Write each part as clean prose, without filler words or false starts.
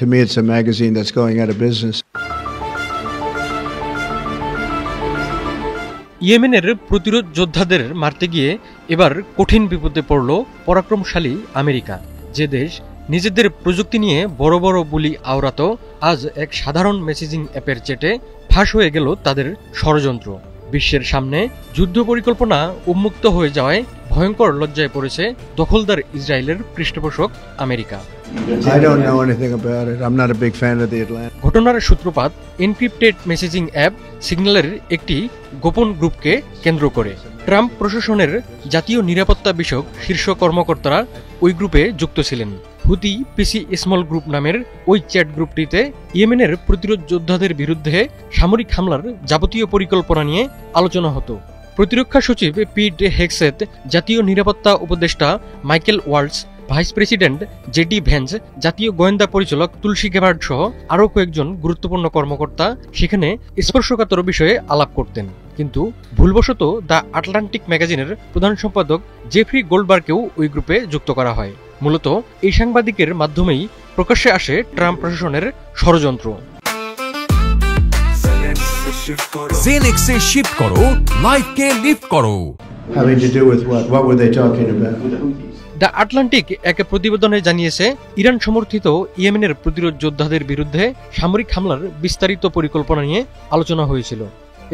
To me, it's a magazine that's going out of business. ইয়েমেনের প্রতিরোধ যোদ্ধাদের মারতে গিয়ে এবার কঠিন বিপদে পড়ল পরাক্রমশালী আমেরিকা। যে দেশ নিজেদের প্রযুক্তি নিয়ে বড় বড় বুলি আওড়াত, আজ এক সাধারণ মেসেজিং অ্যাপের চেটে ফাঁস হয়ে গেল তাদের ষড়যন্ত্র। বিশ্বের সামনে যুদ্ধ পরিকল্পনা উন্মুক্ত হয়ে যাওয়ায় ভয়ঙ্কর লজ্জায় পড়েছে দখলদার ইসরায়েলের পৃষ্ঠপোষক আমেরিকা। ঘটনার সূত্রপাত এনক্রিপ্টেড মেসেজিং অ্যাপ সিগন্যালের একটি গোপন গ্রুপকে কেন্দ্র করে। ট্রাম্প প্রশাসনের জাতীয় নিরাপত্তা বিষয়ক শীর্ষ কর্মকর্তারা ওই গ্রুপে যুক্ত ছিলেন। হুতি পিসি স্মল গ্রুপ নামের ওই চ্যাট গ্রুপটিতে ইয়েমেনের প্রতিরোধ যোদ্ধাদের বিরুদ্ধে সামরিক হামলার যাবতীয় পরিকল্পনা নিয়ে আলোচনা হতো। প্রতিরক্ষা সচিব পিট হেগসেথ, জাতীয় নিরাপত্তা উপদেষ্টা Michael Waltz, vice president JD Vance, জাতীয় গোয়েন্দা পরিচালক তুলসী গেবার্ড সহ আরও কয়েকজন গুরুত্বপূর্ণ কর্মকর্তা সেখানে স্পর্শকাতর বিষয়ে আলাপ করতেন। কিন্তু ভুলবশত দ্য আটলান্টিক ম্যাগাজিনের প্রধান সম্পাদক জেফ্রি গোল্ডবার্গকেও ওই গ্রুপে যুক্ত করা হয়। মূলত এই সাংবাদিকের মাধ্যমেই প্রকাশ্যে আসে ট্রাম্প প্রশাসনের ষড়যন্ত্র। জেনেক্সে শিফট করো, লাইফকে লিফট করো। Having to do with what? What were they talking about? The Atlantic এক প্রতিবেদনে জানিয়েছে, ইরান সমর্থিত ইয়েমেনের প্রতিরোধ যোদ্ধাদের বিরুদ্ধে সামরিক হামলার বিস্তারিত পরিকল্পনা নিয়ে আলোচনা হয়েছিল।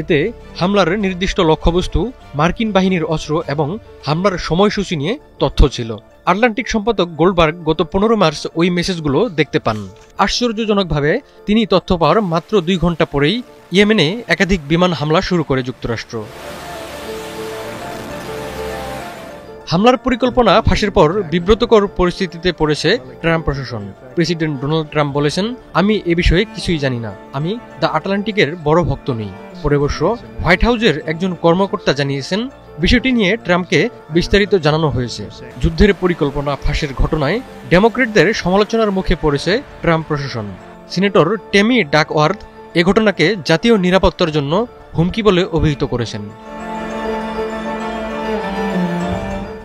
এতে হামলার নির্দিষ্ট লক্ষ্যবস্তু, মার্কিন বাহিনীর অস্ত্র এবং হামলার সময়সূচি নিয়ে তথ্য ছিল। আটলান্টিক সম্পাদক গোল্ডবার্গ গত 15 মার্চ ওই মেসেজগুলো দেখতে পান। আশ্চর্যজনকভাবে তিনি তথ্য পাওয়ার মাত্র 2 ঘন্টা পরেই ইয়েমেনে একাধিক বিমান হামলা শুরু করে যুক্তরাষ্ট্র। হামলার পরিকল্পনা ফাঁসের পর বিব্রতকর পরিস্থিতিতে পড়েছে ট্রাম্প প্রশাসন। প্রেসিডেন্ট ডোনাল্ড ট্রাম্প বলেছেন, আমি এ বিষয়ে কিছুই জানি না, আমি দ্য আটলান্টিকের বড় ভক্ত নই। পরে অবশ্য হোয়াইট হাউসের একজন কর্মকর্তা জানিয়েছেন, বিষয়টি নিয়ে ট্রাম্পকে বিস্তারিত জানানো হয়েছে। যুদ্ধের পরিকল্পনা ফাঁসের ঘটনায় ডেমোক্রেটদের সমালোচনার মুখে পড়েছে ট্রাম্প প্রশাসন। সিনেটর টেমি ডাকওয়ার্থ এ ঘটনাকে জাতীয় নিরাপত্তার জন্য হুমকি বলে অভিহিত করেছেন।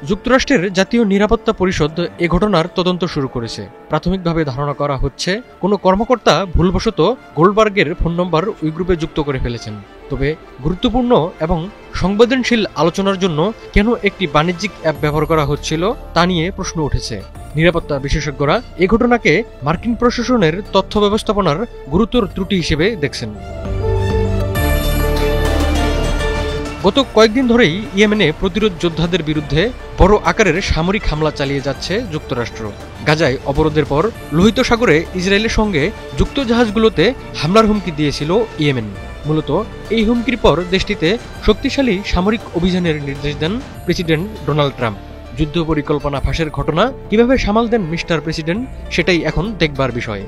যুক্তরাষ্ট্রের জাতীয় নিরাপত্তা পরিষদ এ ঘটনার তদন্ত শুরু করেছে। প্রাথমিকভাবে ধারণা করা হচ্ছে, কোনো কর্মকর্তা ভুলবশত গোল্ডবার্গের ফোন নম্বর ওই গ্রুপে যুক্ত করে ফেলেছেন। তবে গুরুত্বপূর্ণ এবং সংবেদনশীল আলোচনার জন্য কেন একটি বাণিজ্যিক অ্যাপ ব্যবহার করা হচ্ছিল তা নিয়ে প্রশ্ন উঠেছে। নিরাপত্তা বিশেষজ্ঞরা এ ঘটনাকে মার্কিন প্রশাসনের তথ্য ব্যবস্থাপনার গুরুতর ত্রুটি হিসেবে দেখছেন। গত কয়েকদিন ধরেই ইয়েমেনে প্রতিরোধ যোদ্ধাদের বিরুদ্ধে বড় আকারের সামরিক হামলা চালিয়ে যাচ্ছে যুক্তরাষ্ট্র। গাজায় অবরোধের পর লোহিত সাগরে ইসরায়েলের সঙ্গে যুক্ত জাহাজগুলোতে হামলার হুমকি দিয়েছিল ইয়েমেন। মূলত এই হুমকির পর দেশটিতে শক্তিশালী সামরিক অভিযানের নির্দেশ দেন প্রেসিডেন্ট ডোনাল্ড ট্রাম্প। যুদ্ধ পরিকল্পনা ফাঁসের ঘটনা কিভাবে সামাল দেন মিস্টার প্রেসিডেন্ট, সেটাই এখন দেখবার বিষয়।